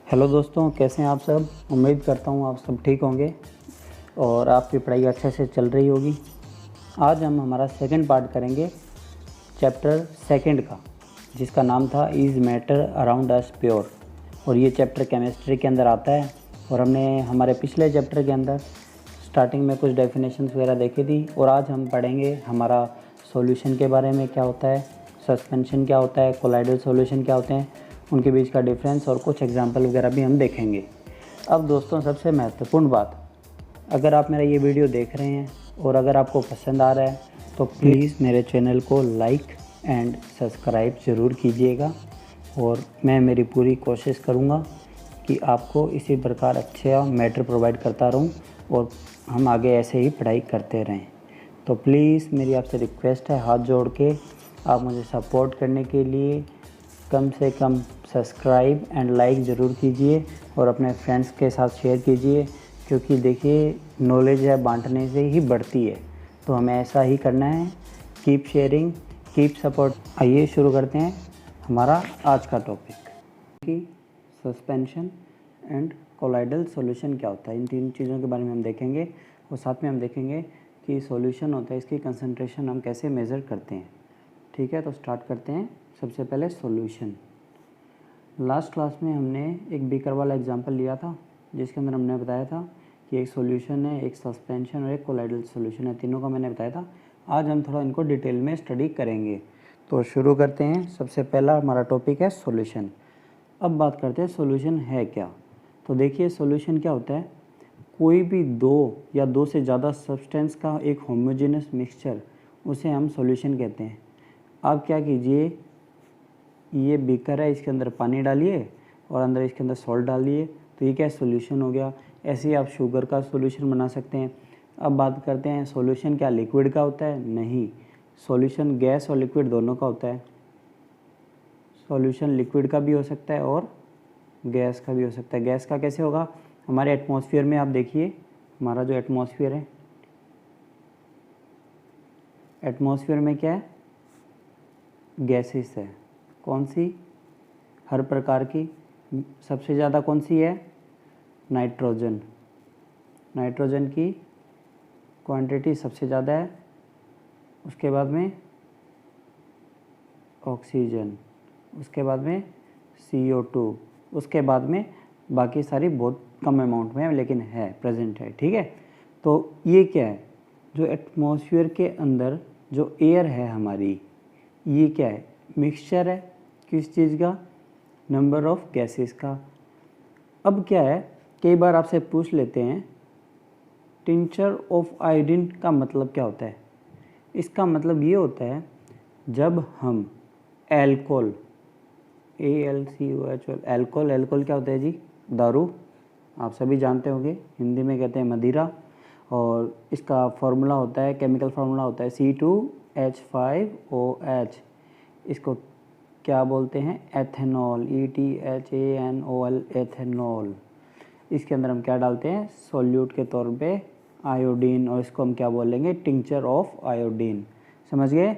Hello दोस्तों, कैसे हैं आप सब। उम्मीद करता हूँ आप सब ठीक होंगे और आपकी पढ़ाई अच्छे से चल रही होगी। आज हम हमारा सेकंड पार्ट करेंगे चैप्टर सेकंड का, जिसका नाम था is matter around us pure. और ये चैप्टर केमिस्ट्री के अंदर आता है। और हमने हमारे पिछले चैप्टर के अंदर स्टार्टिंग में कुछ डेफिनेशंस वगैरह देखी थी। और आज हम पढ़ेंगे हमारा सॉल्यूशन के बारे में, क्या होता है सस्पेंशन, क्या होता है कोलाइडल सॉल्यूशन, क्या होते हैं उनके बीच का डिफरेंस, और कुछ एग्जांपल वगैरह भी हम देखेंगे। अब दोस्तों, सबसे महत्वपूर्ण बात, अगर आप मेरा ये वीडियो देख रहे हैं और अगर आपको पसंद आ रहा है तो प्लीज़ मेरे चैनल को लाइक एंड सब्सक्राइब ज़रूर कीजिएगा। और मैं मेरी पूरी कोशिश करूँगा कि आपको इसी प्रकार अच्छे मैटर प्रोवाइड करता रहूँ और हम आगे ऐसे ही पढ़ाई करते रहें। तो प्लीज़ मेरी आपसे रिक्वेस्ट है, हाथ जोड़ के आप मुझे सपोर्ट करने के लिए कम से कम सब्सक्राइब एंड लाइक ज़रूर कीजिए और अपने फ्रेंड्स के साथ शेयर कीजिए, क्योंकि देखिए नॉलेज है बांटने से ही बढ़ती है। तो हमें ऐसा ही करना है। Keep sharing, keep support. आइए शुरू करते हैं हमारा आज का टॉपिक कि सस्पेंशन एंड कोलाइडल सॉल्यूशन क्या होता है। इन तीन चीज़ों के बारे में हम देखेंगे और साथ में हम देखेंगे कि सॉल्यूशन होता है, इसकी कंसंट्रेशन हम कैसे मेज़र करते हैं। ठीक है, तो स्टार्ट करते हैं। सबसे पहले सॉल्यूशन। लास्ट क्लास में हमने एक बीकर वाला एग्जांपल लिया था, जिसके अंदर हमने बताया था कि एक सॉल्यूशन है, एक सस्पेंशन और एक कोलाइडल सॉल्यूशन है। तीनों का मैंने बताया था। आज हम थोड़ा इनको डिटेल में स्टडी करेंगे। तो शुरू करते हैं। सबसे पहला हमारा टॉपिक है सॉल्यूशन। अब बात करते हैं सॉल्यूशन है क्या। तो देखिए सॉल्यूशन क्या होता है, कोई भी दो या दो से ज़्यादा सब्सटेंस का एक होमोजेनस मिक्सचर, उसे हम सॉल्यूशन कहते हैं। आप क्या कीजिए, ये बीकर है, इसके अंदर पानी डालिए और अंदर इसके अंदर सॉल्ट डालिए, तो ये क्या सॉल्यूशन हो गया। ऐसे ही आप शुगर का सॉल्यूशन बना सकते हैं। अब बात करते हैं सॉल्यूशन क्या लिक्विड का होता है। नहीं, सॉल्यूशन गैस और लिक्विड दोनों का होता है। सॉल्यूशन लिक्विड का भी हो सकता है और गैस का भी हो सकता है। गैस का कैसे होगा, हमारे एटमॉस्फेयर में आप देखिए, हमारा जो एटमॉस्फेयर है, एटमॉस्फेयर में क्या है, गैसेस है। कौन सी, हर प्रकार की। सबसे ज़्यादा कौन सी है, नाइट्रोजन। नाइट्रोजन की क्वांटिटी सबसे ज़्यादा है। उसके बाद में ऑक्सीजन, उसके बाद में CO2, उसके बाद में बाकी सारी बहुत कम अमाउंट में है, लेकिन है, प्रेजेंट है। ठीक है, तो ये क्या है, जो एटमॉस्फेयर के अंदर जो एयर है हमारी, ये क्या है, मिक्सचर है। किस चीज़ का, नंबर ऑफ गैसेस का। अब क्या है, कई बार आपसे पूछ लेते हैं टिंचर ऑफ आयोडीन का मतलब क्या होता है। इसका मतलब ये होता है, जब हम एल्कोहल, ALCOHOL, एल्कोहल, एल्कोहल क्या होता है जी, दारू, आप सभी जानते होंगे, हिंदी में कहते हैं मदिरा। और इसका फार्मूला होता है, केमिकल फार्मूला होता है C2H5OH। इसको क्या बोलते हैं, एथेनॉल, ETHANOL, एथेनॉल। इसके अंदर हम क्या डालते हैं, सॉल्यूट के तौर पे आयोडीन, और इसको हम क्या बोलेंगे, टिंचर ऑफ आयोडीन। समझ गए।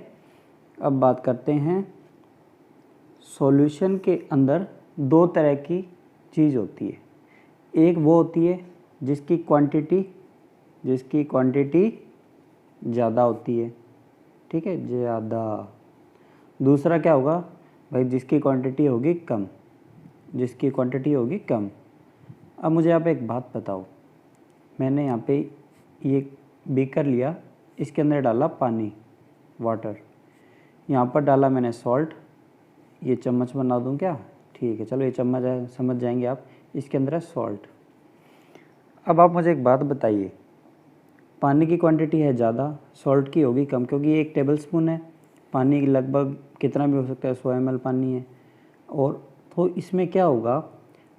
अब बात करते हैं, सॉल्यूशन के अंदर दो तरह की चीज़ होती है। एक वो होती है जिसकी क्वांटिटी ज़्यादा होती है। ठीक है, ज़्यादा। दूसरा क्या होगा भाई, जिसकी क्वांटिटी होगी कम, जिसकी क्वांटिटी होगी कम। अब मुझे आप एक बात बताओ, मैंने यहाँ पे ये बीकर लिया, इसके अंदर डाला पानी, वाटर, यहाँ पर डाला मैंने सॉल्ट। ये चम्मच बना दूँ क्या, ठीक है, चलो ये चम्मच है, समझ जाएंगे आप। इसके अंदर है सॉल्ट। अब आप मुझे एक बात बताइए, पानी की क्वांटिटी है ज़्यादा, सॉल्ट की होगी कम, क्योंकि ये 1 टेबलस्पून है। पानी लगभग कितना भी हो सकता है, 100 ml पानी है। और तो इसमें क्या होगा,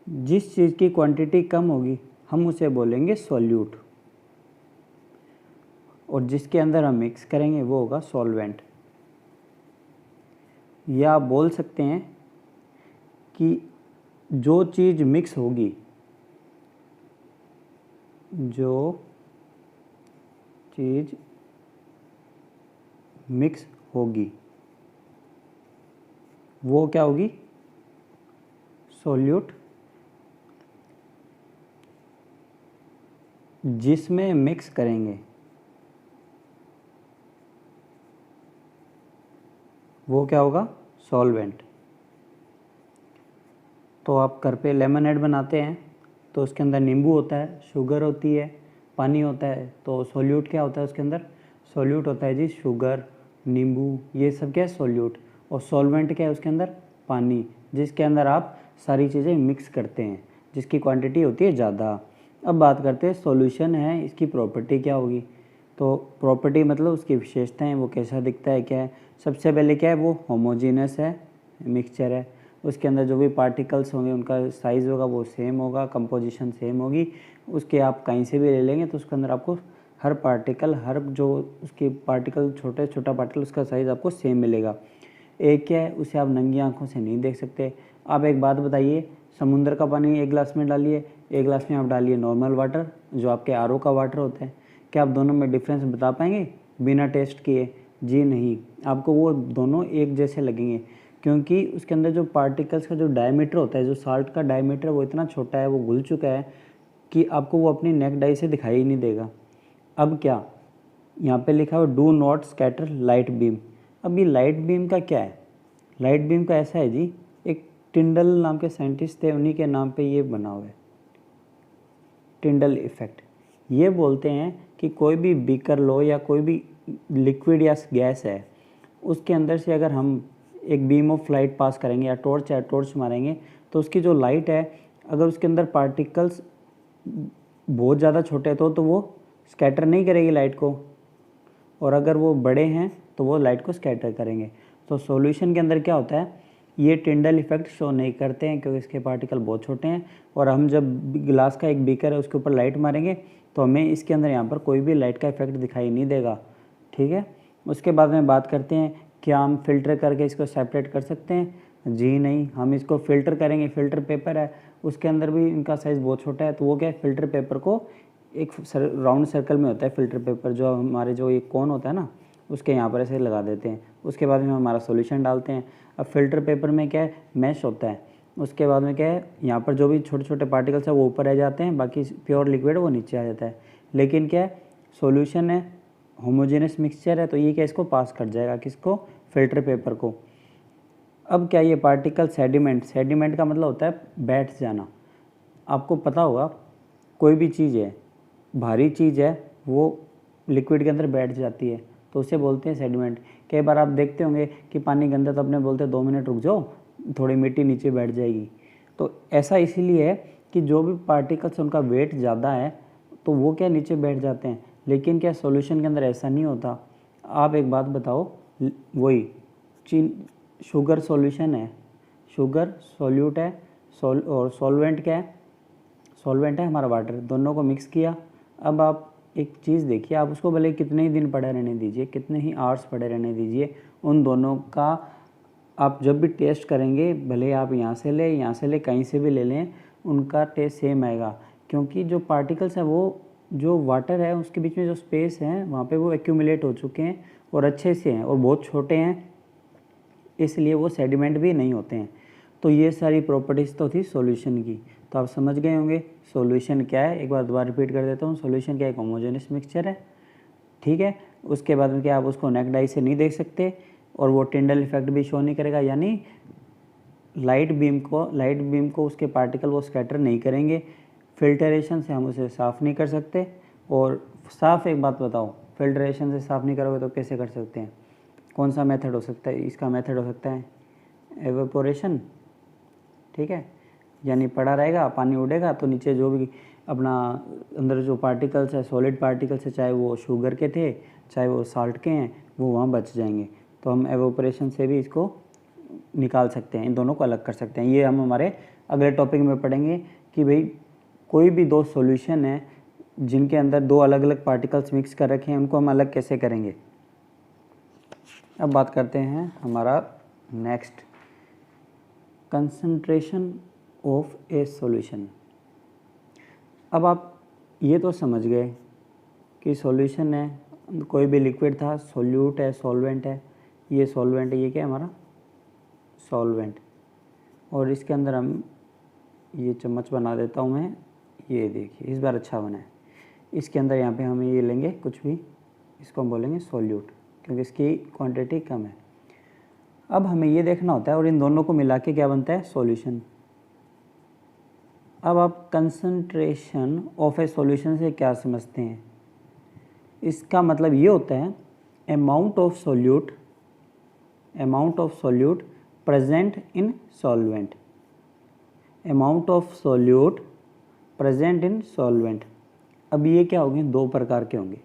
जिस चीज़ की क्वांटिटी कम होगी हम उसे बोलेंगे सॉल्यूट, और जिसके अंदर हम मिक्स करेंगे वो होगा सॉल्वेंट। या आप बोल सकते हैं कि जो चीज़ मिक्स होगी, जो चीज़ मिक्स होगी वो क्या होगी, सॉल्यूट जिसमें मिक्स करेंगे वो क्या होगा, सॉल्वेंट। तो आप घर पे लेमनेड बनाते हैं तो उसके अंदर नींबू होता है, शुगर होती है, पानी होता है, तो सॉल्यूट क्या होता है उसके अंदर, सॉल्यूट होता है जी शुगर, नींबू, ये सब क्या है सॉल्यूट। और सॉल्वेंट क्या है उसके अंदर, पानी, जिसके अंदर आप सारी चीज़ें मिक्स करते हैं, जिसकी क्वांटिटी होती है ज़्यादा। अब बात करते हैं सॉल्यूशन है, इसकी प्रॉपर्टी क्या होगी। तो प्रॉपर्टी मतलब उसकी विशेषताएं, वो कैसा दिखता है, क्या है। सबसे पहले क्या है, वो होमोजीनस है, मिक्सचर है, उसके अंदर जो भी पार्टिकल्स होंगे उनका साइज़ होगा वो सेम होगा, कंपोजिशन सेम होगी। उसके आप कहीं से भी ले लेंगे तो उसके अंदर आपको हर पार्टिकल, हर जो उसके पार्टिकल, छोटा पार्टिकल, उसका साइज़ आपको सेम मिलेगा। एक क्या है, उसे आप नंगी आंखों से नहीं देख सकते। आप एक बात बताइए, समुद्र का पानी एक गिलास में डालिए, एक गिलास में आप डालिए नॉर्मल वाटर जो आपके आरओ का वाटर होता है, क्या आप दोनों में डिफरेंस बता पाएंगे बिना टेस्ट किए? जी नहीं, आपको वो दोनों एक जैसे लगेंगे, क्योंकि उसके अंदर जो पार्टिकल्स का जो डायमीटर होता है, जो साल्ट का डायमीटर, वो इतना छोटा है, वो घुल चुका है कि आपको वो अपनी नेक डाई से दिखाई ही नहीं देगा। अब क्या, यहाँ पे लिखा हुआ do not scatter light beam. अब ये लाइट बीम का क्या है, लाइट बीम का ऐसा है जी, एक टिंडल नाम के साइंटिस्ट थे, उन्हीं के नाम पे ये बना हुआ है, टिंडल इफेक्ट। ये बोलते हैं कि कोई भी बीकर लो या कोई भी लिक्विड या गैस है, उसके अंदर से अगर हम एक बीम ऑफ लाइट पास करेंगे या टॉर्च मारेंगे, तो उसकी जो लाइट है, अगर उसके अंदर पार्टिकल्स बहुत ज़्यादा छोटे हैं तो वो स्कैटर नहीं करेगी लाइट को, और अगर वो बड़े हैं तो वो लाइट को स्कैटर करेंगे। तो सॉल्यूशन के अंदर क्या होता है, ये टिंडल इफेक्ट शो नहीं करते हैं क्योंकि इसके पार्टिकल बहुत छोटे हैं। और हम जब गिलास का एक बीकर है उसके ऊपर लाइट मारेंगे तो हमें इसके अंदर यहाँ पर कोई भी लाइट का इफेक्ट दिखाई नहीं देगा, ठीक है। उसके बाद में बात करते हैं, क्या हम फिल्टर करके इसको सेपरेट कर सकते हैं? जी नहीं, हम इसको फ़िल्टर करेंगे, फ़िल्टर पेपर है, उसके अंदर भी इनका साइज़ बहुत छोटा है, तो वो क्या है, फ़िल्टर पेपर को एक राउंड सर्कल में होता है फ़िल्टर पेपर, जो हमारे जो ये कोन होता है ना, उसके यहाँ पर ऐसे लगा देते हैं। उसके बाद में हमारा सॉल्यूशन डालते हैं। अब फ़िल्टर पेपर में क्या है, मैश होता है, उसके बाद में क्या है, यहाँ पर जो भी छोटे छोटे पार्टिकल्स है वो ऊपर रह जाते हैं, बाकी प्योर लिक्विड वो नीचे आ जाता है। लेकिन क्या है, सॉल्यूशन है, होमोजेनस मिक्सचर है, तो ये क्या इसको पास कर जाएगा, किसको, फ़िल्टर पेपर को। अब क्या, ये पार्टिकल सेडिमेंट का मतलब होता है बैठ जाना। आपको पता होगा, कोई भी चीज़ है, भारी चीज़ है, वो लिक्विड के अंदर बैठ जाती है, तो उसे बोलते हैं सेडिमेंट। कई बार आप देखते होंगे कि पानी गंदा, तो अपने बोलते हैं 2 मिनट रुक जाओ, थोड़ी मिट्टी नीचे बैठ जाएगी। तो ऐसा इसीलिए है कि जो भी पार्टिकल्स उनका वेट ज़्यादा है तो वो क्या नीचे बैठ जाते हैं। लेकिन क्या सॉल्यूशन के अंदर ऐसा नहीं होता। आप एक बात बताओ, वही शुगर सॉल्यूशन है, शुगर सॉल्यूट है, और सॉल्वेंट क्या है, सॉल्वेंट है हमारा वाटर, दोनों को मिक्स किया। अब आप एक चीज़ देखिए, आप उसको भले कितने ही दिन पड़े रहने दीजिए, कितने ही आवर्स पड़े रहने दीजिए, उन दोनों का आप जब भी टेस्ट करेंगे, भले आप यहाँ से ले कहीं से भी ले लें, उनका टेस्ट सेम आएगा। क्योंकि जो पार्टिकल्स हैं, वो जो वाटर है उसके बीच में जो स्पेस है वहाँ पे वो एक्यूमुलेट हो चुके हैं और अच्छे से हैं और बहुत छोटे हैं, इसलिए वो सेडिमेंट भी नहीं होते हैं। तो ये सारी प्रॉपर्टीज़ तो थी सॉल्यूशन की। तो आप समझ गए होंगे सॉल्यूशन क्या है। एक बार दोबारा रिपीट कर देता हूँ, सॉल्यूशन क्या है, एक होमोजेनस मिक्सचर है, ठीक है। उसके बाद में क्या, आप उसको नेक डाई से नहीं देख सकते और वो टिंडल इफेक्ट भी शो नहीं करेगा, यानी लाइट बीम को उसके पार्टिकल वो स्कैटर नहीं करेंगे। फिल्टरेशन से हम उसे साफ़ नहीं कर सकते। और साफ़ एक बात बताओ, फिल्टरेशन से साफ़ नहीं करोगे तो कैसे कर सकते हैं? कौन सा मेथड हो सकता है? इसका मेथड हो सकता है एवेपोरेशन, ठीक है, यानी पड़ा रहेगा, पानी उड़ेगा तो नीचे जो भी अपना अंदर जो पार्टिकल्स है, सॉलिड पार्टिकल्स है, चाहे वो शुगर के थे चाहे वो साल्ट के हैं, वो वहाँ बच जाएंगे। तो हम एवेपोरेशन से भी इसको निकाल सकते हैं, इन दोनों को अलग कर सकते हैं। ये हम हमारे अगले टॉपिक में पढ़ेंगे कि भाई कोई भी दो सॉल्यूशन है जिनके अंदर दो अलग अलग पार्टिकल्स मिक्स कर रखे हैं, उनको हम अलग कैसे करेंगे। अब बात करते हैं हमारा next, concentration of A solution. अब आप ये तो समझ गए कि सॉल्यूशन है, कोई भी लिक्विड था, सॉल्यूट है, सॉल्वेंट है, ये सॉल्वेंट है, ये क्या है हमारा सॉल्वेंट। और इसके अंदर हम ये चम्मच बना देता हूँ मैं, ये देखिए इस बार अच्छा बना है। इसके अंदर यहाँ पे हम ये लेंगे कुछ भी, इसको हम बोलेंगे सोल्यूट, क्योंकि इसकी क्वांटिटी कम है। अब हमें ये देखना होता है और इन दोनों को मिला के क्या बनता है, सॉल्यूशन। अब आप कंसंट्रेशन ऑफ ए सॉल्यूशन से क्या समझते हैं? इसका मतलब ये होता है amount of solute present in solvent, amount of solute present in solvent. अब ये क्या होंगे, दो प्रकार के होंगे।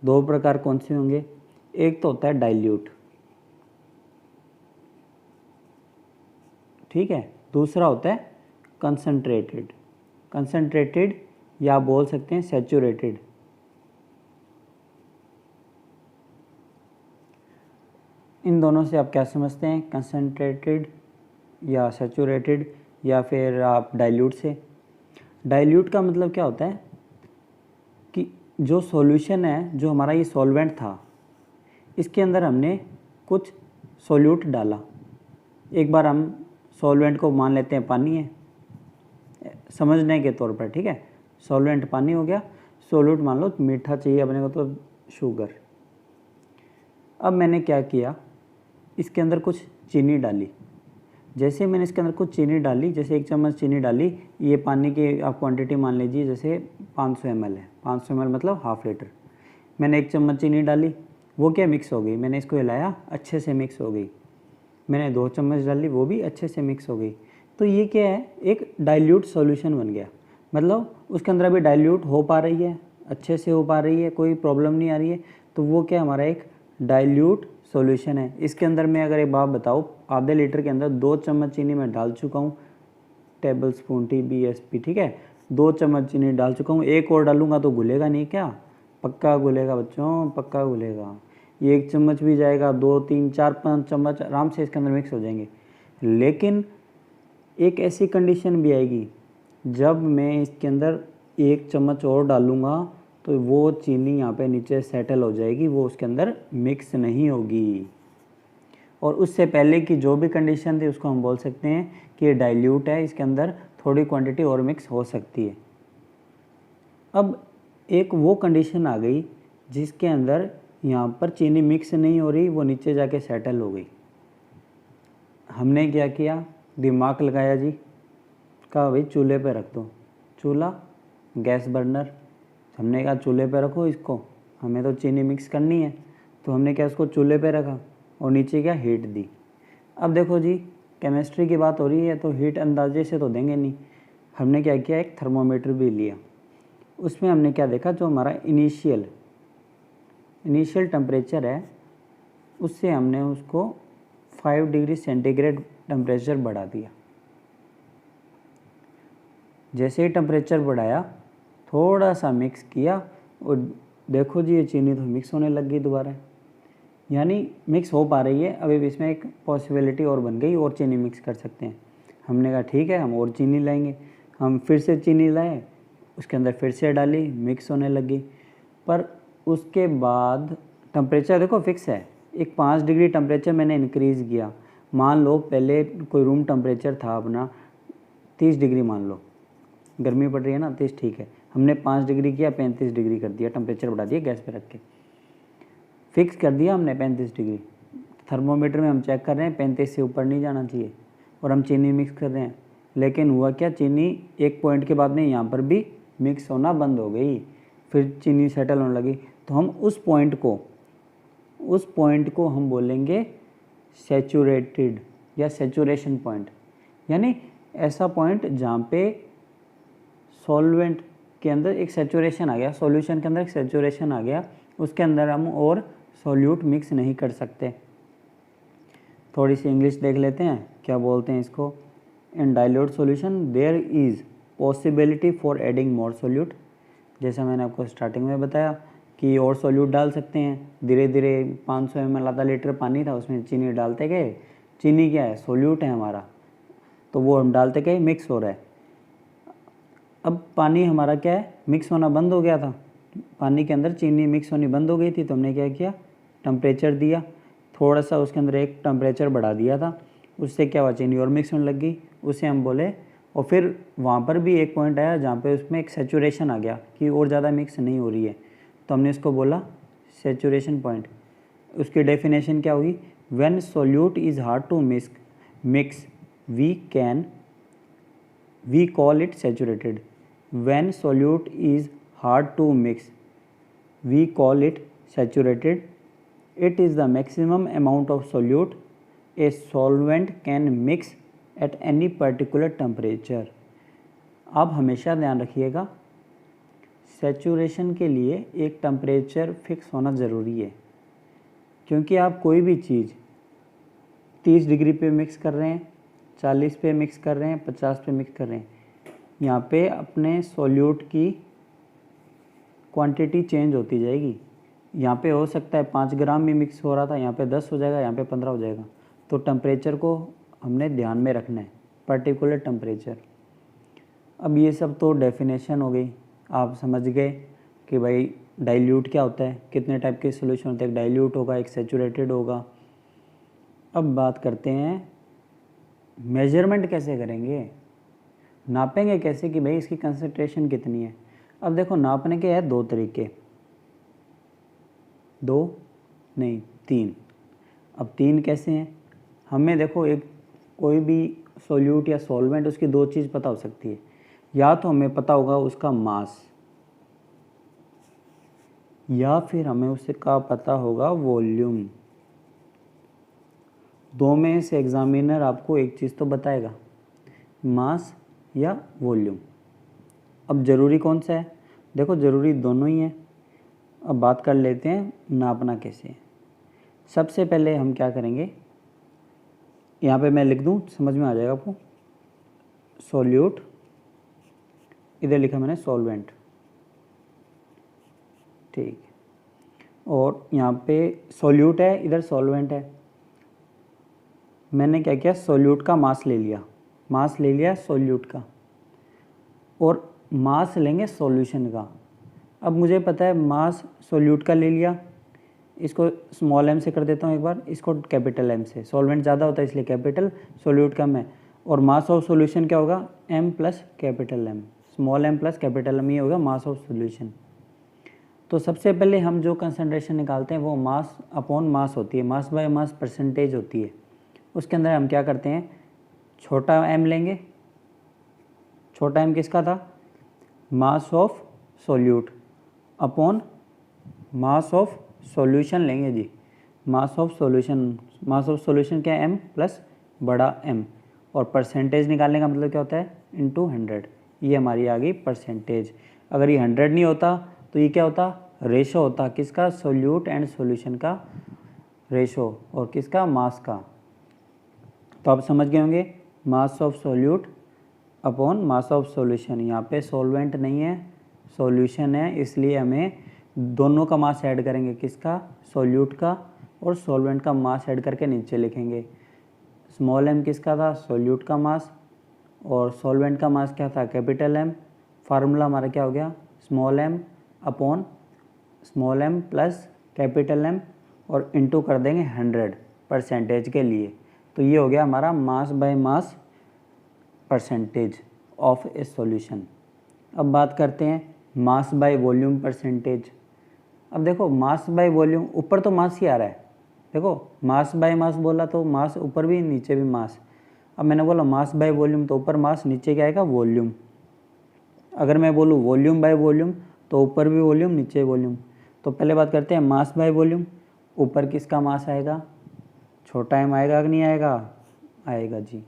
दो प्रकार कौन से होंगे? एक तो होता है डाइल्यूट, ठीक है, दूसरा होता है कंसंट्रेटेड या बोल सकते हैं सैचुरेटेड। इन दोनों से आप क्या समझते हैं, कंसंट्रेटेड या सैचुरेटेड, या फिर आप डाइल्यूट से? डाइल्यूट का मतलब क्या होता है कि जो सॉल्यूशन है, जो हमारा ये सॉल्वेंट था, इसके अंदर हमने कुछ सॉल्यूट डाला। एक बार हम सॉल्वेंट को मान लेते हैं पानी है, समझने के तौर पर, ठीक है, सॉल्वेंट पानी हो गया, सॉल्यूट मान लो मीठा चाहिए अपने को तो शुगर। अब मैंने क्या किया, इसके अंदर कुछ चीनी डाली। जैसे मैंने इसके अंदर कुछ चीनी डाली, जैसे 1 चम्मच चीनी डाली, ये पानी की आप क्वांटिटी मान लीजिए जैसे 500 ml है, 500 ml मतलब हाफ लीटर। मैंने 1 चम्मच चीनी डाली, वो क्या मिक्स हो गई, मैंने इसको हिलाया, अच्छे से मिक्स हो गई। मैंने 2 चम्मच डाली, वो भी अच्छे से मिक्स हो गई। तो ये क्या है, एक डाइल्यूट सॉल्यूशन बन गया। मतलब उसके अंदर अभी डाइल्यूट हो पा रही है, अच्छे से हो पा रही है, कोई प्रॉब्लम नहीं आ रही है, तो वो क्या हमारा एक डाइल्यूट सॉल्यूशन है। इसके अंदर मैं अगर एक बात बताऊँ, आधे लीटर के अंदर 2 चम्मच चीनी मैं डाल चुका हूँ, टेबल स्पून TBSP, ठीक है, 2 चम्मच चीनी डाल चुका हूँ। एक और डालूंगा तो घुलेगा नहीं क्या? पक्का घुलेगा बच्चों, पक्का घुलेगा। ये 1 चम्मच भी जाएगा, 2 3 4 5 चम्मच आराम से इसके अंदर मिक्स हो जाएंगे। लेकिन एक ऐसी कंडीशन भी आएगी जब मैं इसके अंदर 1 चम्मच और डालूंगा तो वो चीनी यहाँ पे नीचे सेटल हो जाएगी, वो उसके अंदर मिक्स नहीं होगी। और उससे पहले की जो भी कंडीशन थी उसको हम बोल सकते हैं कि ये डाइल्यूट है, इसके अंदर थोड़ी क्वांटिटी और मिक्स हो सकती है। अब एक वो कंडीशन आ गई जिसके अंदर यहाँ पर चीनी मिक्स नहीं हो रही, वो नीचे जाके सेटल हो गई। हमने क्या किया, दिमाग लगाया जी, कहा भाई चूल्हे पे रख दो। चूल्हा, गैस बर्नर, हमने कहा चूल्हे पे रखो इसको, हमें तो चीनी मिक्स करनी है। तो हमने क्या, उसको चूल्हे पे रखा और नीचे क्या, हीट दी। अब देखो जी, केमिस्ट्री की बात हो रही है तो हीट अंदाजे से तो देंगे नहीं। हमने क्या किया, एक थर्मोमीटर भी लिया, उसमें हमने क्या देखा, जो हमारा इनिशियल टेम्परेचर है उससे हमने उसको 5 डिग्री सेंटीग्रेड टेम्परेचर बढ़ा दिया। जैसे ही टेम्परेचर बढ़ाया, थोड़ा सा मिक्स किया और देखो जी, ये चीनी तो मिक्स होने लग गई दोबारा, यानी मिक्स हो पा रही है। अभी इसमें एक पॉसिबिलिटी और बन गई, और चीनी मिक्स कर सकते हैं। हमने कहा ठीक है, हम और चीनी लाएंगे। हम फिर से चीनी लाए, उसके अंदर फिर से डाली, मिक्स होने लगी। पर उसके बाद टेम्परेचर देखो फिक्स है, एक 5 डिग्री टेम्परेचर मैंने इंक्रीज़ किया। मान लो पहले कोई रूम टेम्परेचर था अपना 30 डिग्री, मान लो गर्मी पड़ रही है ना, 30 ठीक है, हमने 5 डिग्री किया, 35 डिग्री कर दिया, टेम्परेचर बढ़ा दिया, गैस पे रख के फिक्स कर दिया हमने 35 डिग्री। थर्मोमीटर में हम चेक कर रहे हैं 35 से ऊपर नहीं जाना चाहिए, और हम चीनी मिक्स कर रहे हैं। लेकिन हुआ क्या, चीनी एक पॉइंट के बाद में यहाँ पर भी मिक्स होना बंद हो गई, फिर चीनी सेटल होने लगी। तो हम उस पॉइंट को हम बोलेंगे सैचुरेटेड या सैचुरेशन पॉइंट, यानी ऐसा पॉइंट जहाँ पे सॉल्वेंट के अंदर एक सैचुरेशन आ गया, सॉल्यूशन के अंदर एक सैचुरेशन आ गया, उसके अंदर हम और सॉल्यूट मिक्स नहीं कर सकते। थोड़ी सी इंग्लिश देख लेते हैं, क्या बोलते हैं इसको। In dilute solution there is possibility for adding more solute. जैसा मैंने आपको स्टार्टिंग में बताया कि और सॉल्यूट डाल सकते हैं। धीरे धीरे 500 ml आधा लीटर पानी था, उसमें चीनी डालते गए। चीनी क्या है, सॉल्यूट है हमारा, तो वो हम डालते गए, मिक्स हो रहा है। अब पानी हमारा क्या है, मिक्स होना बंद हो गया था, पानी के अंदर चीनी मिक्स होनी बंद हो गई थी। तो हमने क्या किया, टेम्परेचर दिया, थोड़ा सा उसके अंदर एक टेम्परेचर बढ़ा दिया था, उससे क्या हुआ, चीनी और मिक्स होने लग गई। उसे हम बोले और फिर वहाँ पर भी एक पॉइंट आया जहाँ पे उसमें एक सेचुरेशन आ गया कि और ज़्यादा मिक्स नहीं हो रही है, तो हमने इसको बोला सेचुरेशन पॉइंट। उसकी डेफिनेशन क्या हुई, when solute is hard to mix we call it saturated. When solute is hard to mix we call it saturated. It is the maximum amount of solute a solvent can mix at any particular temperature। आप हमेशा ध्यान रखिएगा saturation के लिए एक temperature fix होना ज़रूरी है, क्योंकि आप कोई भी चीज़ 30 डिग्री पे मिक्स कर रहे हैं, 40 पे मिक्स कर रहे हैं, 50 पे मिक्स कर रहे हैं, यहाँ पे अपने सोल्यूट की क्वांटिटी चेंज होती जाएगी। यहाँ पे हो सकता है 5 ग्राम भी मिक्स हो रहा था, यहाँ पे 10 हो जाएगा, यहाँ पे 15 हो जाएगा। तो टेम्परेचर को हमने ध्यान में रखना है, पर्टिकुलर टेम्परेचर। अब ये सब तो डेफिनेशन हो गई, आप समझ गए कि भाई डाइल्यूट क्या होता है, कितने टाइप के सॉल्यूशन होते हैं, एक डाइल्यूट होगा, एक सैचुरेटेड होगा। अब बात करते हैं मेजरमेंट कैसे करेंगे, नापेंगे कैसे कि भाई इसकी कंसंट्रेशन कितनी है। अब देखो नापने के हैं 2 तरीके, 2 नहीं 3। अब 3 कैसे हैं, हमें देखो एक कोई भी सोल्यूट या सॉल्वेंट उसकी 2 चीज़ पता हो सकती है, या तो हमें पता होगा उसका मास, या फिर हमें उसका पता होगा वॉल्यूम। 2 में से एग्जामिनर आपको एक चीज़ तो बताएगा, मास या वॉल्यूम। अब ज़रूरी कौन सा है, देखो ज़रूरी दोनों ही है। अब बात कर लेते हैं नापना कैसे है। सबसे पहले हम क्या करेंगे, यहाँ पे मैं लिख दूँ, समझ में आ जाएगा आपको। सोल्यूट, इधर लिखा मैंने सॉल्वेंट, ठीक, और यहाँ पे सोल्यूट है, इधर सॉल्वेंट है। मैंने क्या किया, सोल्यूट का मास ले लिया सोल्यूट का, और मास लेंगे सॉल्यूशन का। अब मुझे पता है मास सोल्यूट का ले लिया, इसको स्मॉल m से कर देता हूँ एक बार, इसको कैपिटल M से। सॉल्वेंट ज़्यादा होता है इसलिए कैपिटल, सोल्यूट कम है। और मास ऑफ सॉल्यूशन क्या होगा, m plus capital M, small m plus capital M, ये होगा मास ऑफ सॉल्यूशन। तो सबसे पहले हम जो कंसंट्रेशन निकालते हैं वो मास अपॉन मास होती है, मास बाय मास परसेंटेज होती है। उसके अंदर हम क्या करते हैं, छोटा m लेंगे, छोटा m किसका था, mass of solute upon mass of solution लेंगे जी, मास ऑफ सॉल्यूशन क्या है, m प्लस बड़ा M, और परसेंटेज निकालने का मतलब क्या होता है, इनटू 100। ये हमारी आ गई परसेंटेज। अगर ये 100 नहीं होता तो ये क्या होता, रेशो होता, किसका, सोल्यूट एंड सॉल्यूशन का रेशो, और किसका, मास का। तो आप समझ गए होंगे, mass of solute upon mass of solution. यहाँ पे सॉल्वेंट नहीं है, सॉल्यूशन है, इसलिए हमें दोनों का मास ऐड करेंगे, किसका, सोल्यूट का, और सॉल्वेंट का मास ऐड करके नीचे लिखेंगे। स्मॉल m किसका था, सोल्यूट का मास, और सॉल्वेंट का मास क्या था, कैपिटल M। फार्मूला हमारा क्या हो गया, small m upon small m plus capital M, और इनटू कर देंगे 100 परसेंटेज के लिए। तो ये हो गया हमारा mass by mass percentage of A solution. अब बात करते हैं मास बाय वॉल्यूम परसेंटेज। अब देखो मास बाय वॉल्यूम, ऊपर तो मास ही आ रहा है, देखो मास बाय मास बोला तो मास ऊपर भी नीचे भी मास। अब मैंने बोला मास बाय वॉल्यूम तो ऊपर मास, नीचे क्या आएगा, वॉल्यूम। अगर मैं बोलूँ वॉल्यूम बाय वॉल्यूम तो ऊपर भी वॉल्यूम नीचे वॉल्यूम। तो पहले बात करते हैं मास बाय वॉल्यूम। ऊपर किसका मास आएगा, छोटा m आएगा कि नहीं आएगा, आएगा जी।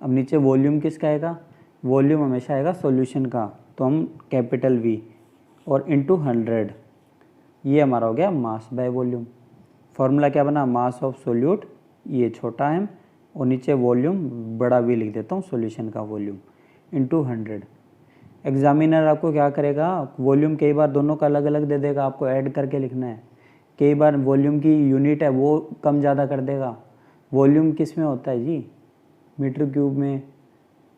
अब नीचे वॉल्यूम किसका आएगा, वॉल्यूम हमेशा आएगा सॉल्यूशन का, तो हम कैपिटल V और इनटू 100, ये हमारा हो गया मास बाय वॉल्यूम। फार्मूला क्या बना, मास ऑफ सोल्यूट, ये छोटा m, और नीचे वॉल्यूम बड़ा V लिख देता हूँ, सॉल्यूशन का वॉल्यूम, इनटू 100। एग्जामिनर आपको क्या करेगा, वॉल्यूम कई बार दोनों का अलग अलग दे देगा, आपको ऐड करके लिखना है। कई बार वॉल्यूम की यूनिट है वो कम ज़्यादा कर देगा। वॉल्यूम किस में होता है जी, मीटर क्यूब में,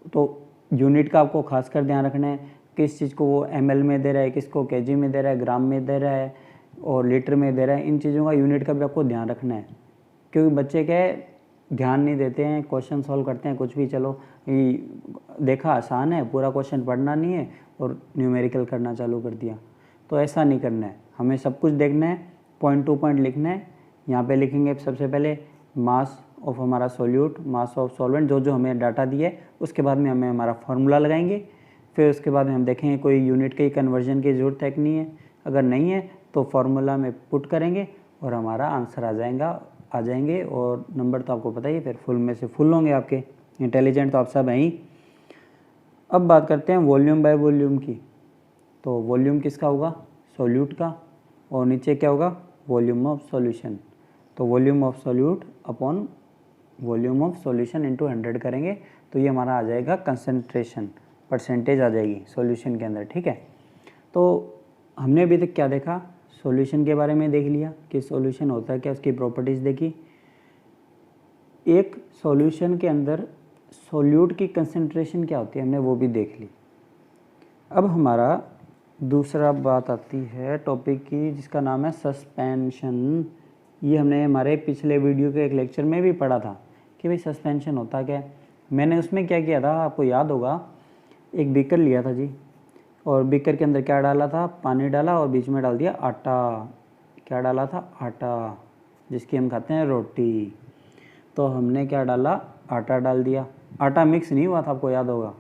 तो यूनिट का आपको खासकर ध्यान रखना है, किस चीज़ को वो ml में दे रहा है, किसको kg में दे रहा है, ग्राम में दे रहा है, और लीटर में दे रहा है। इन चीज़ों का यूनिट का भी आपको ध्यान रखना है, क्योंकि बच्चे क्या है ध्यान नहीं देते हैं, क्वेश्चन सॉल्व करते हैं कुछ भी, चलो ये देखा आसान है, पूरा क्वेश्चन पढ़ना नहीं है और न्यूमेरिकल करना चालू कर दिया। तो ऐसा नहीं करना है, हमें सब कुछ देखना है, पॉइंट टू पॉइंट लिखना है। यहाँ पे लिखेंगे सबसे पहले मास ऑफ हमारा सोल्यूट, मास ऑफ सॉल्वेंट, जो जो हमें डाटा दिया है, उसके बाद में हमें हमारा फार्मूला लगाएंगे। फिर उसके बाद में हम देखेंगे कोई यूनिट की कन्वर्जन की ज़रूरत है कि नहीं है, अगर नहीं है तो फार्मूला में पुट करेंगे और हमारा आंसर आ जाएंगे। और नंबर तो आपको पता ही है, फिर फुल में से फुल होंगे आपके। इंटेलिजेंट तो आप सब हैं ही। अब बात करते हैं वॉल्यूम बाय वॉल्यूम की। तो वॉल्यूम किसका होगा? सोल्यूट का। और नीचे क्या होगा? Volume of solution. तो volume of solute upon volume of solution into 100 करेंगे तो ये हमारा आ जाएगा कंसंट्रेशन, परसेंटेज आ जाएगी सॉल्यूशन के अंदर। ठीक है, तो हमने अभी तक क्या देखा? सॉल्यूशन के बारे में देख लिया कि सॉल्यूशन होता है क्या, उसकी प्रॉपर्टीज़ देखी। एक सॉल्यूशन के अंदर सोल्यूट की कंसंट्रेशन क्या होती है हमने वो भी देख ली। अब हमारा दूसरा बात आती है टॉपिक की, जिसका नाम है सस्पेंशन। ये हमने हमारे पिछले वीडियो के एक लेक्चर में भी पढ़ा था कि भाई सस्पेंशन होता क्या है। मैंने उसमें क्या किया था आपको याद होगा, एक बीकर लिया था जी, और बीकर के अंदर क्या डाला था? पानी डाला और बीच में डाल दिया आटा। क्या डाला था? आटा, जिसकी हम खाते हैं रोटी। तो हमने क्या डाला? आटा डाल दिया। आटा मिक्स नहीं हुआ था, आपको याद होगा,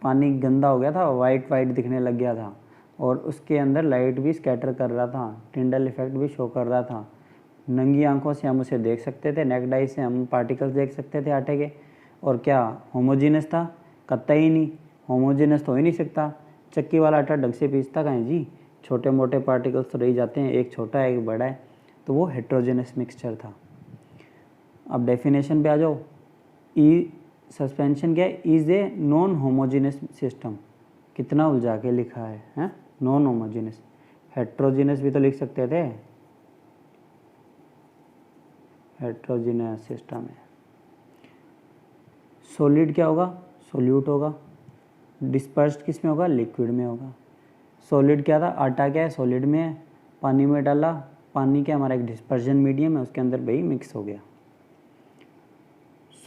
पानी गंदा हो गया था, वाइट वाइट दिखने लग गया था, और उसके अंदर लाइट भी स्कैटर कर रहा था, टिंडल इफेक्ट भी शो कर रहा था। नंगी आंखों से हम उसे देख सकते थे, नेक्ड आई से हम पार्टिकल्स देख सकते थे आटे के। और क्या होमोजीनस था? कतई नहीं, होमोजीनस तो हो ही नहीं सकता। चक्की वाला आटा ढंग से पीसता कहाँ है जी, छोटे मोटे पार्टिकल्स तो रह जाते हैं, एक छोटा है एक बड़ा है, तो वो हेट्रोजेनस मिक्सचर था। अब डेफिनेशन पे आ जाओ। ई सस्पेंशन क्या है? Is a non homogeneous system. कितना उलझा के लिखा है, हैं? नॉन होमोजीनस, हेट्रोजीनस भी तो लिख सकते थे, हेट्रोजीनस सिस्टम है। सॉलिड क्या होगा? सोल्यूट होगा। डिस्पर्स्ड किस में होगा? लिक्विड में होगा। सॉलिड क्या था? आटा क्या है? सॉलिड में है, पानी में डाला, पानी क्या हमारा एक डिस्पर्जन मीडियम है, उसके अंदर भाई मिक्स हो गया।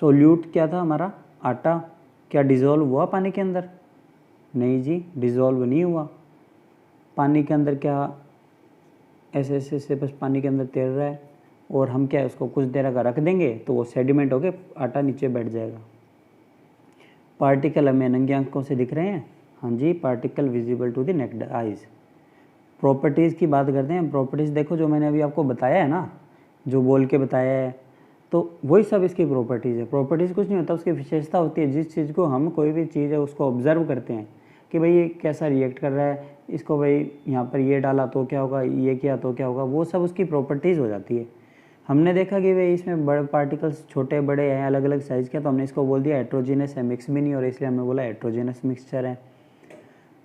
सोल्यूट क्या था हमारा? आटा। क्या डिज़ोल्व हुआ पानी के अंदर? नहीं जी, डिज़ोल्व नहीं हुआ। पानी के अंदर क्या ऐसे ऐसे से बस पानी के अंदर तैर रहा है, और हम क्या है उसको कुछ देर अगर रख देंगे तो वो सेडिमेंट होके आटा नीचे बैठ जाएगा। पार्टिकल हमें नंगी आंखों से दिख रहे हैं, हाँ जी, particle visible to the naked eyes. Properties की बात करते हैं। प्रॉपर्टीज़ देखो जो मैंने अभी आपको बताया है ना, जो बोल के बताया है, तो वही सब इसकी प्रॉपर्टीज़ है। प्रॉपर्टीज़ कुछ नहीं होता, उसकी विशेषता होती है। जिस चीज़ को हम कोई भी चीज़ है उसको ऑब्जर्व करते हैं कि भाई ये कैसा रिएक्ट कर रहा है, इसको भाई यहाँ पर ये डाला तो क्या होगा, ये किया तो क्या होगा, वो सब उसकी प्रॉपर्टीज़ हो जाती है। हमने देखा कि भाई इसमें बड़े पार्टिकल्स छोटे बड़े हैं, अलग अलग साइज़ के, तो हमने इसको बोल दिया हेट्रोजीनस है, मिक्स भी नहीं, और इसलिए हमने बोला हेट्रोजीनस मिक्सचर है।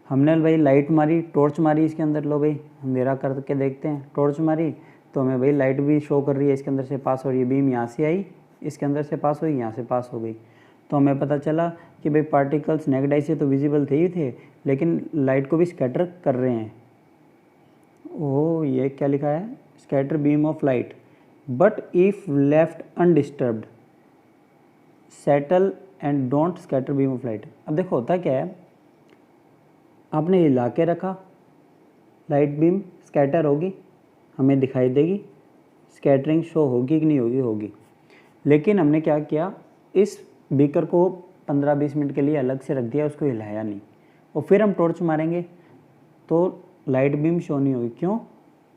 हमने भाई लाइट मारी, टॉर्च मारी इसके अंदर, लो भाई अंधेरा करके देखते हैं, टॉर्च मारी तो हमें भाई लाइट भी शो कर रही है, इसके अंदर से पास हो रही है, बीम यहाँ से आई, इसके अंदर से पास हुई, यहाँ से पास हो गई। तो हमें पता चला कि भाई पार्टिकल्स नेक्ड आई से तो विजिबल थे ही थे, लेकिन लाइट को भी स्कैटर कर रहे हैं। ओह, ये क्या लिखा है? Scatter beam of light but if left undisturbed settle and don't scatter beam of light. अब देखो होता क्या है, आपने हिला के रखा, लाइट बीम स्कैटर होगी, हमें दिखाई देगी, स्कैटरिंग शो होगी कि नहीं होगी? होगी। लेकिन हमने क्या किया, इस बीकर को 15-20 मिनट के लिए अलग से रख दिया, उसको हिलाया नहीं, और फिर हम टॉर्च मारेंगे तो लाइट बीम शो नहीं होगी। क्यों?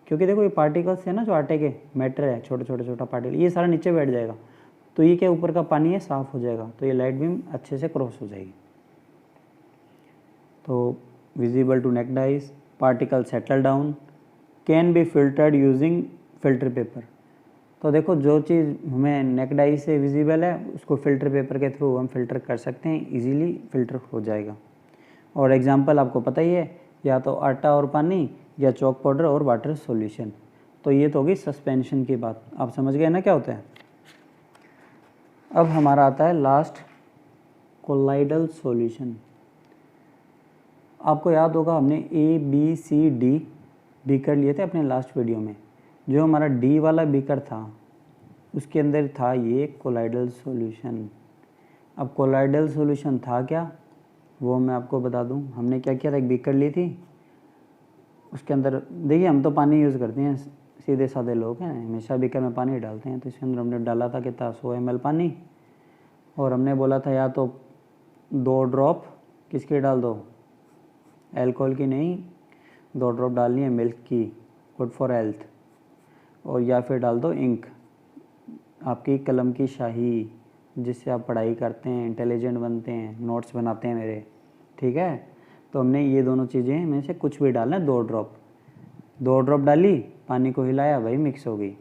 क्योंकि देखो ये पार्टिकल्स है ना, जो आटे के मैटर है, छोटा पार्टिकल, ये सारा नीचे बैठ जाएगा, तो ये क्या ऊपर का पानी है साफ़ हो जाएगा, तो ये लाइट बीम अच्छे से क्रॉस हो जाएगी। तो visible to naked eyes, particle settle down, can be filtered using filter paper. तो देखो जो चीज़ हमें नेक्ड आई से विजिबल है उसको फिल्टर पेपर के थ्रू हम फिल्टर कर सकते हैं, इजीली फिल्टर हो जाएगा। और एग्जांपल आपको पता ही है, या तो आटा और पानी, या चॉक पाउडर और वाटर सॉल्यूशन। तो ये तो होगी सस्पेंशन की बात, आप समझ गए ना क्या होता है। अब हमारा आता है लास्ट, कोलाइडल सॉल्यूशन। आपको याद होगा हमने ABCD बीकर लिए थे अपने लास्ट वीडियो में। जो हमारा D वाला बीकर था, उसके अंदर था ये कोलाइडल सॉल्यूशन। अब कोलाइडल सॉल्यूशन था क्या, वो मैं आपको बता दूं। हमने क्या किया था, एक बीकर ली थी, उसके अंदर देखिए हम तो पानी यूज़ करते हैं, सीधे साधे लोग हैं, हमेशा बीकर में पानी डालते हैं। तो इसके अंदर हमने डाला था कितना, 100 ml पानी, और हमने बोला था या तो 2 ड्रॉप किसकी डाल दो, अल्कोहल की नहीं, 2 ड्रॉप डालनी है मिल्क की, गुड फॉर हेल्थ, और या फिर डाल दो इंक, आपकी कलम की शाही, जिससे आप पढ़ाई करते हैं, इंटेलिजेंट बनते हैं, नोट्स बनाते हैं मेरे, ठीक है। तो हमने ये दोनों चीज़ें में से कुछ भी डालना है, 2 ड्रॉप, 2 ड्रॉप डाली, पानी को हिलाया, वही मिक्स हो गई।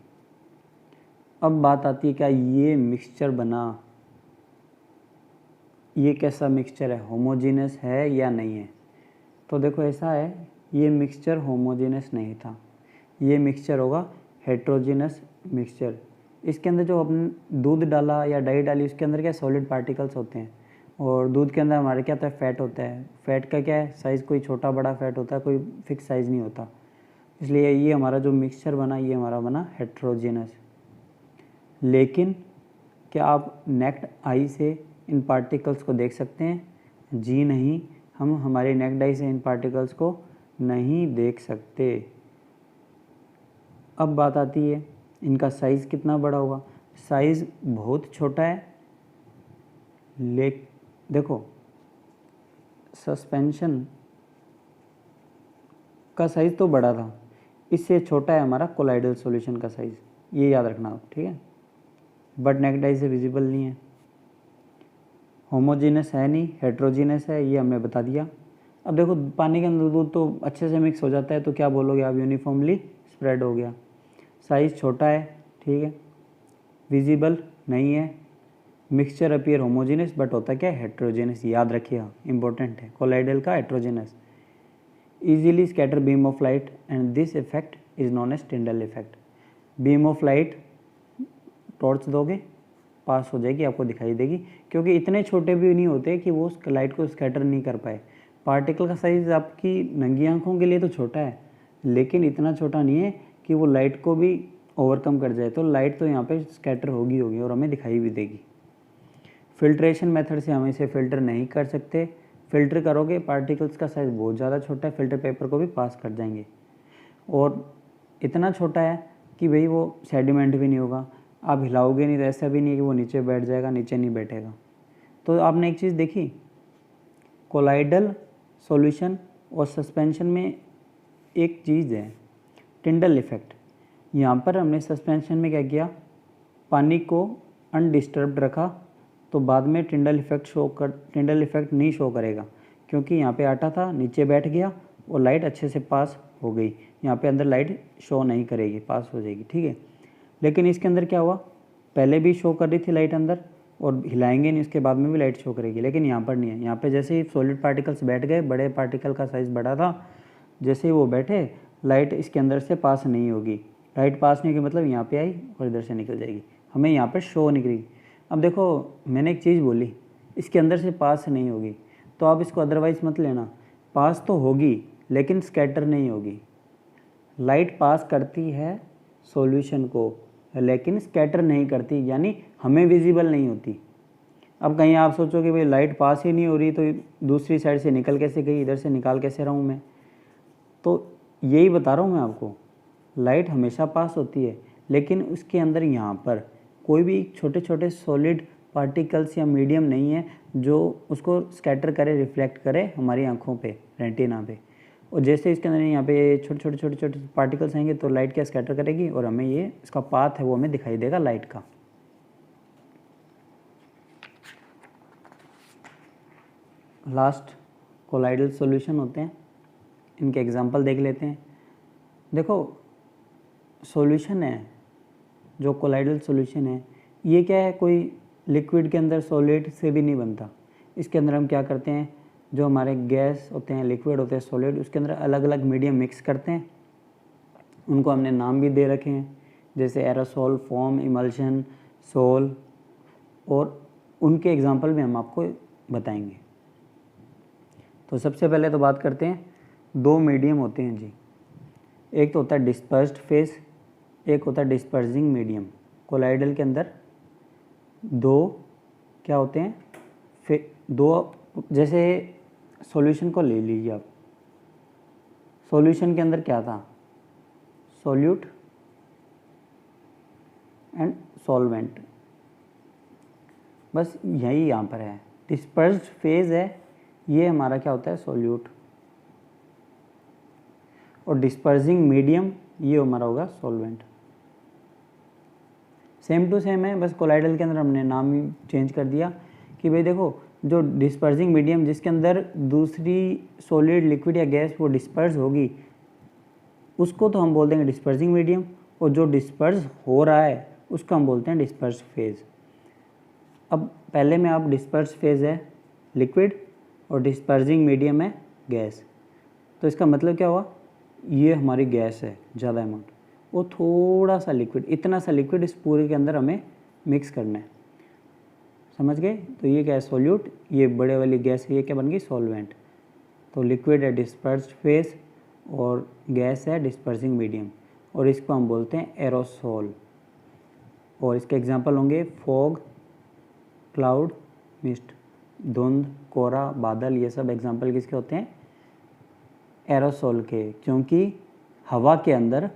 अब बात आती है क्या ये मिक्सचर बना, ये कैसा मिक्सचर है, होमोजीनस है या नहीं है। तो देखो ऐसा है, ये मिक्सचर होमोजीनस नहीं था, ये मिक्सचर होगा हेट्रोजीनस मिक्सचर। इसके अंदर जो अपन दूध डाला या दही डाली, उसके अंदर क्या सॉलिड पार्टिकल्स होते हैं, और दूध के अंदर हमारे क्या होता है, फैट होता है। फैट का क्या है साइज़, कोई छोटा बड़ा फैट होता है, कोई फिक्स साइज़ नहीं होता। इसलिए ये हमारा जो मिक्सचर बना, ये हमारा बना हेट्रोजीनस। लेकिन क्या आप नेक्ड आई से इन पार्टिकल्स को देख सकते हैं, जी नहीं, हम हमारी नेक्ड आई से इन पार्टिकल्स को नहीं देख सकते। अब बात आती है इनका साइज़ कितना बड़ा होगा, साइज़ बहुत छोटा है। देखो सस्पेंशन का साइज़ तो बड़ा था, इससे छोटा है हमारा कोलाइडल सॉल्यूशन का साइज़, ये याद रखना आप, ठीक है। बट नेक्ड आई से विजिबल नहीं है, होमोजीनस है नहीं, हेट्रोजीनस है, ये हमने बता दिया। अब देखो पानी के अंदर दूध तो अच्छे से मिक्स हो जाता है, तो क्या बोलोगे आप, यूनिफॉर्मली स्प्रेड हो गया। साइज़ छोटा है, ठीक है, विजिबल नहीं है, मिक्सचर अपीयर होमोजीनस, बट होता क्या है हेट्रोजीनस, याद रखिएगा, इंपॉर्टेंट है कोलाइडल का heterogeneous. Easily scatter beam of light and this effect is known as Tyndall effect. Beam of light torch दोगे, पास हो जाएगी, आपको दिखाई देगी, क्योंकि इतने छोटे भी नहीं होते कि वो लाइट को स्कैटर नहीं कर पाए। पार्टिकल का साइज़ आपकी नंगी आंखों के लिए तो छोटा है, लेकिन इतना छोटा नहीं है कि वो लाइट को भी ओवरकम कर जाए। तो लाइट तो यहाँ पे स्कैटर होगी और हमें दिखाई भी देगी। फिल्ट्रेशन मेथड से हम इसे फ़िल्टर नहीं कर सकते, फ़िल्टर करोगे पार्टिकल्स का साइज़ बहुत ज़्यादा छोटा है, फ़िल्टर पेपर को भी पास कर जाएंगे, और इतना छोटा है कि भाई वो सेडिमेंट भी नहीं होगा, आप हिलाओगे नहीं तो ऐसा भी नहीं है कि वो नीचे बैठ जाएगा, नीचे नहीं बैठेगा। तो आपने एक चीज़ देखी, कोलाइडल सॉल्यूशन और सस्पेंशन में एक चीज़ है, टिंडल इफेक्ट। यहाँ पर हमने सस्पेंशन में क्या किया, पानी को अनडिस्टर्ब्ड रखा, तो बाद में टिंडल इफेक्ट नहीं शो करेगा, क्योंकि यहाँ पे आटा था, नीचे बैठ गया और लाइट अच्छे से पास हो गई। यहाँ पे अंदर लाइट शो नहीं करेगी, पास हो जाएगी, ठीक है। लेकिन इसके अंदर क्या हुआ, पहले भी शो कर रही थी लाइट अंदर, और हिलाएंगे नहीं उसके बाद में भी लाइट शो करेगी, लेकिन यहाँ पर नहीं है। यहाँ पे जैसे ही सॉलिड पार्टिकल्स बैठ गए, बड़े पार्टिकल का साइज़ बड़ा था, जैसे ही वो बैठे, लाइट इसके अंदर से पास नहीं होगी। लाइट पास नहीं होगी मतलब यहाँ पे आई और इधर से निकल जाएगी, हमें यहाँ पर शो निकली। अब देखो मैंने एक चीज़ बोली, इसके अंदर से पास नहीं होगी, तो आप इसको अदरवाइज़ मत लेना, पास तो होगी लेकिन स्कैटर नहीं होगी। लाइट पास करती है सॉल्यूशन को, लेकिन स्कैटर नहीं करती, यानी हमें विजिबल नहीं होती। अब कहीं आप सोचो कि भाई लाइट पास ही नहीं हो रही, तो दूसरी साइड से निकल कैसे गई, इधर से निकाल कैसे रहा हूँ मैं। तो यही बता रहा हूँ मैं आपको, लाइट हमेशा पास होती है, लेकिन उसके अंदर यहाँ पर कोई भी छोटे छोटे सॉलिड पार्टिकल्स या मीडियम नहीं है जो उसको स्कैटर करे, रिफ्लेक्ट करे हमारी आँखों पे, रेटिना पे। और जैसे इसके अंदर यहाँ पे छोटे छोटे पार्टिकल्स आएंगे तो लाइट क्या स्कैटर करेगी, और हमें ये इसका पाथ है वो हमें दिखाई देगा लाइट का। लास्ट कोलाइडल सॉल्यूशन होते हैं, इनके एग्जांपल देख लेते हैं। देखो सॉल्यूशन है, जो कोलाइडल सॉल्यूशन है ये क्या है, कोई लिक्विड के अंदर सॉलिड से भी नहीं बनता। इसके अंदर हम क्या करते हैं, जो हमारे गैस होते हैं, लिक्विड होते हैं, सॉलिड, उसके अंदर अलग अलग मीडियम मिक्स करते हैं, उनको हमने नाम भी दे रखे हैं, जैसे एरोसोल, फोम, इमल्शन, सोल, और उनके एग्जांपल भी हम आपको बताएंगे। तो सबसे पहले तो बात करते हैं, 2 मीडियम होते हैं जी, एक तो होता है डिस्पर्स्ड फेस, एक होता है डिस्पर्सिंग मीडियम। कोलाइडल के अंदर दो क्या होते हैं, फिर दो, जैसे सॉल्यूशन को ले लीजिए आप, सॉल्यूशन के अंदर क्या था, सॉल्यूट एंड सॉल्वेंट, बस यही यहाँ पर है। डिस्पर्स्ड फेज है, ये हमारा क्या होता है, सॉल्यूट, और डिस्पर्सिंग मीडियम ये हमारा होगा सॉल्वेंट। सेम टू सेम है, बस कोलाइडल के अंदर हमने नाम ही चेंज कर दिया कि भाई देखो जो डिस्पर्सिंग मीडियम जिसके अंदर दूसरी सॉलिड लिक्विड या गैस वो डिस्पर्स होगी उसको तो हम बोल देंगे डिस्पर्सिंग मीडियम, और जो डिस्पर्स हो रहा है उसको हम बोलते हैं डिस्पर्स फेज। अब पहले में आप डिस्पर्स फेज है लिक्विड और डिस्पर्सिंग मीडियम है गैस, तो इसका मतलब क्या हुआ, ये हमारी गैस है ज़्यादा अमाउंट, वो थोड़ा सा लिक्विड, इतना सा लिक्विड इस पूरे के अंदर हमें मिक्स करना है, समझ गए। तो ये क्या है, सोल्यूट, ये बड़े वाली गैस है, ये क्या बन गई, सॉल्वेंट। तो लिक्विड है डिस्पर्स्ड फेज और गैस है डिस्पर्सिंग मीडियम, और इसको हम बोलते हैं एरोसोल। और इसके एग्जांपल होंगे फॉग, क्लाउड, मिस्ट, धुंध, कोहरा, बादल, ये सब एग्जांपल किसके होते हैं, एरोसोल के, क्योंकि हवा के अंदर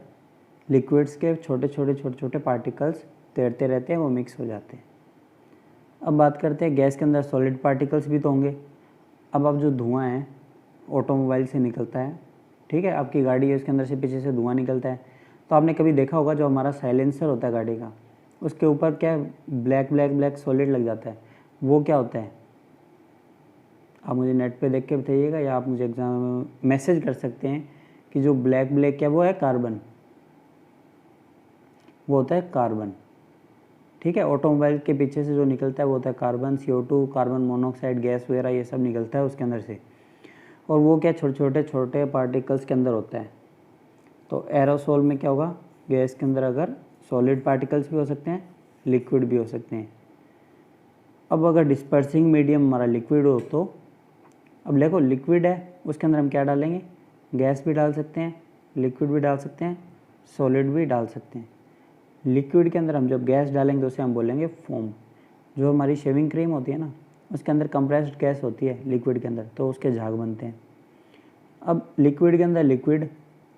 लिक्विड्स के छोटे छोटे पार्टिकल्स तैरते रहते हैं, वो मिक्स हो जाते हैं। अब बात करते हैं गैस के अंदर सॉलिड पार्टिकल्स भी तो होंगे। अब जो धुआं है ऑटोमोबाइल से निकलता है, ठीक है, आपकी गाड़ी है उसके अंदर से पीछे से धुआं निकलता है, तो आपने कभी देखा होगा जो हमारा साइलेंसर होता है गाड़ी का, उसके ऊपर क्या ब्लैक सॉलिड लग जाता है, वो क्या होता है, आप मुझे नेट पे देख के बताइएगा, या आप मुझे एग्जाम मैसेज कर सकते हैं कि जो ब्लैक क्या वो है, कार्बन, वो होता है कार्बन, ठीक है। ऑटोमोबाइल के पीछे से जो निकलता है वो होता है carbon, CO2, carbon monoxide gas वगैरह ये सब निकलता है उसके अंदर से, और वो क्या छोटे पार्टिकल्स के अंदर होता है। तो एरोसोल में क्या होगा, गैस के अंदर अगर सॉलिड पार्टिकल्स भी हो सकते हैं, लिक्विड भी हो सकते हैं। अब अगर डिस्पर्सिंग मीडियम हमारा लिक्विड हो तो, अब देखो लिक्विड है उसके अंदर हम क्या डालेंगे, गैस भी डाल सकते हैं, लिक्विड भी डाल सकते हैं, सॉलिड भी डाल सकते हैं। लिक्विड के अंदर हम जब गैस डालेंगे तो उसे हम बोलेंगे फोम। जो हमारी शेविंग क्रीम होती है ना, उसके अंदर कंप्रेस्ड गैस होती है लिक्विड के अंदर, तो उसके झाग बनते हैं। अब लिक्विड के अंदर लिक्विड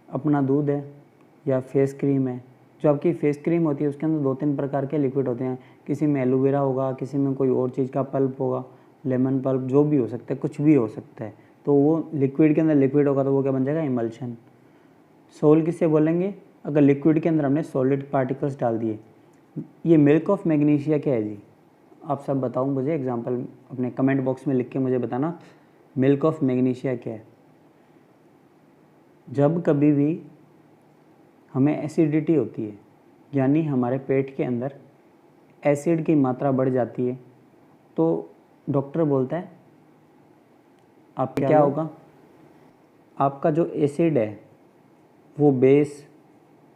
अपना दूध है या फेस क्रीम है, जो आपकी फेस क्रीम होती है उसके अंदर 2-3 प्रकार के लिक्विड होते हैं, किसी में एलोवेरा होगा, किसी में कोई और चीज़ का पल्प होगा, लेमन पल्प, जो भी हो सकता है, कुछ भी हो सकता है। तो वो लिक्विड के अंदर लिक्विड होगा तो वो क्या बन जाएगा, इमल्शन। सोल किससे बोलेंगे, अगर लिक्विड के अंदर हमने सॉलिड पार्टिकल्स डाल दिए। ये मिल्क ऑफ मैग्नीशिया क्या है जी, आप सब बताओ मुझे, एग्जांपल अपने कमेंट बॉक्स में लिख के मुझे बताना, मिल्क ऑफ मैग्नीशिया क्या है। जब कभी भी हमें एसिडिटी होती है, यानी हमारे पेट के अंदर एसिड की मात्रा बढ़ जाती है, तो डॉक्टर बोलता है आप क्या होगा, आपका जो एसिड है वो बेस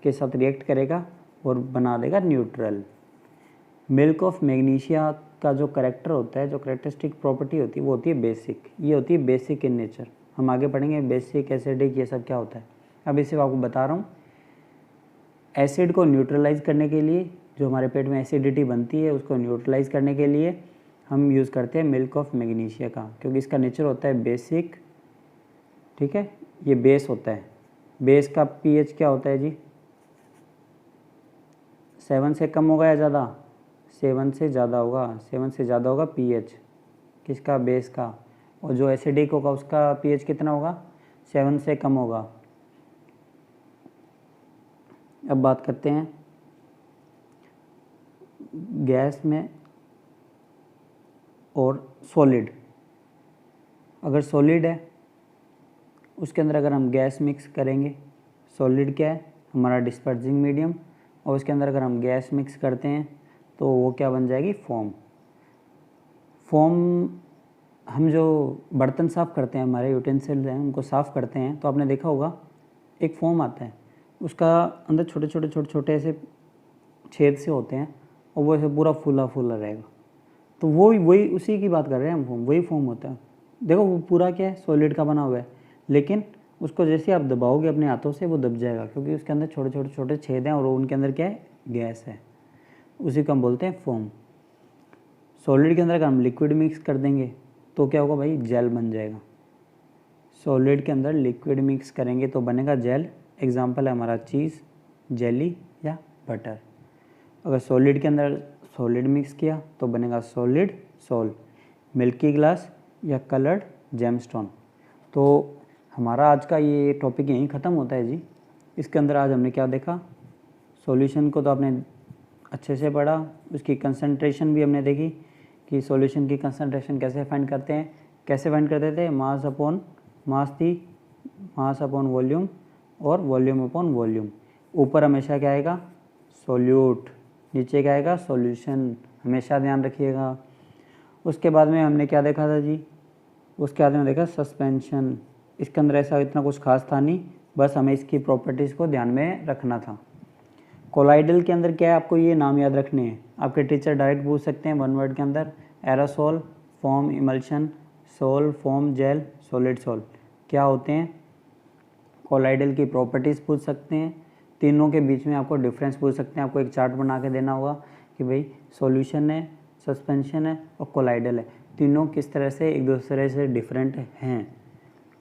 के साथ रिएक्ट करेगा और बना देगा न्यूट्रल। मिल्क ऑफ मैग्नीशिया का जो करेक्टर होता है, जो करेक्टरिस्टिक प्रॉपर्टी होती है, वो होती है बेसिक। ये होती है बेसिक इन नेचर। हम आगे पढ़ेंगे बेसिक, एसिडिक, ये सब क्या होता है। अब इसे आपको बता रहा हूँ, एसिड को न्यूट्रलाइज करने के लिए, जो हमारे पेट में एसिडिटी बनती है उसको न्यूट्रलाइज करने के लिए हम यूज़ करते हैं मिल्क ऑफ मैग्नीशिया का, क्योंकि इसका नेचर होता है बेसिक, ठीक है, ये बेस होता है। बेस का pH क्या होता है जी, 7 से कम होगा या ज़्यादा, 7 से ज़्यादा होगा, 7 से ज़्यादा होगा pH किसका, बेस का। और जो एसिडिक होगा उसका pH कितना होगा, 7 से कम होगा। अब बात करते हैं गैस में और सॉलिड। अगर सॉलिड है उसके अंदर अगर हम गैस मिक्स करेंगे, सॉलिड क्या है हमारा डिस्पर्सिंग मीडियम, और उसके अंदर अगर हम गैस मिक्स करते हैं तो वो क्या बन जाएगी, फोम। फोम हम जो बर्तन साफ़ करते हैं, हमारे यूटेंसिल्स हैं उनको साफ़ करते हैं, तो आपने देखा होगा एक फोम आता है, उसका अंदर छोटे छोटे ऐसे छेद से होते हैं और वो ऐसे पूरा फूला रहेगा। तो वही उसी की बात कर रहे हैं हम, फोम वही फोम होता है। देखो वो पूरा क्या है, सॉलिड का बना हुआ है, लेकिन उसको जैसे आप दबाओगे अपने हाथों से वो दब जाएगा, क्योंकि उसके अंदर छोटे छोटे छेद हैं और उनके अंदर क्या है, गैस है। उसी को हम बोलते हैं फोम। सॉलिड के अंदर अगर हम लिक्विड मिक्स कर देंगे तो क्या होगा भाई, जेल बन जाएगा। सॉलिड के अंदर लिक्विड मिक्स करेंगे तो बनेगा जेल। एग्जांपल है हमारा चीज़, जेली या बटर। अगर सॉलिड के अंदर सॉलिड मिक्स किया तो बनेगा सॉलिड सोल, मिल्की ग्लास या कलर्ड जेमस्टोन। तो हमारा आज का ये टॉपिक यहीं ख़त्म होता है जी। इसके अंदर आज हमने क्या देखा, सॉल्यूशन को तो आपने अच्छे से पढ़ा, उसकी कंसंट्रेशन भी हमने देखी कि सॉल्यूशन की कंसंट्रेशन कैसे फाइंड करते हैं। कैसे फाइंड करते थे, मास अपॉन मास थी, मास अपॉन वॉल्यूम और वॉल्यूम अपॉन वॉल्यूम। ऊपर हमेशा क्या आएगा, सोल्यूट, नीचे क्या आएगा, सॉल्यूशन, हमेशा ध्यान रखिएगा। उसके बाद में हमने क्या देखा था जी, उसके बाद में देखा सस्पेंशन। इसके अंदर ऐसा इतना कुछ खास था नहीं, बस हमें इसकी प्रॉपर्टीज़ को ध्यान में रखना था। कोलाइडल के अंदर क्या है, आपको ये नाम याद रखने हैं। आपके टीचर डायरेक्ट पूछ सकते हैं वन वर्ड के अंदर, aerosol, foam, emulsion, sol, foam, gel, solid sol, क्या होते हैं। कोलाइडल की प्रॉपर्टीज़ पूछ सकते हैं। तीनों के बीच में आपको डिफरेंस पूछ सकते हैं। आपको एक चार्ट बना के देना होगा कि भाई सॉल्यूशन है, सस्पेंशन है और कोलाइडल है, तीनों किस तरह से एक दूसरे से डिफरेंट हैं।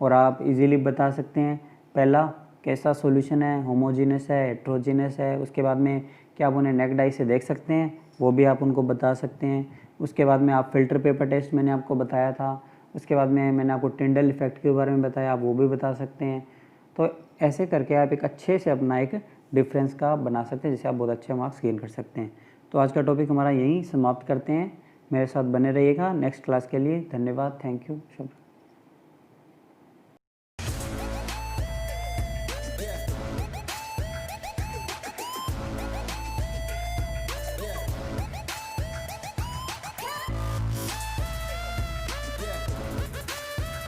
और आप इजीली बता सकते हैं पहला कैसा सॉल्यूशन है, होमोजीनस है, हेट्रोजीनस है। उसके बाद में क्या आप उन्हें नेक डाई से देख सकते हैं, वो भी आप उनको बता सकते हैं। उसके बाद में आप फिल्टर पेपर टेस्ट मैंने आपको बताया था। उसके बाद में मैंने आपको टिंडल इफेक्ट के बारे में बताया, आप वो भी बता सकते हैं। तो ऐसे करके आप एक अच्छे से अपना एक डिफरेंस का बना सकते हैं, जिससे आप बहुत अच्छे मार्क्स गेन कर सकते हैं। तो आज का टॉपिक हमारा यहीं समाप्त करते हैं। मेरे साथ बने रहिएगा नेक्स्ट क्लास के लिए। धन्यवाद, थैंक यू।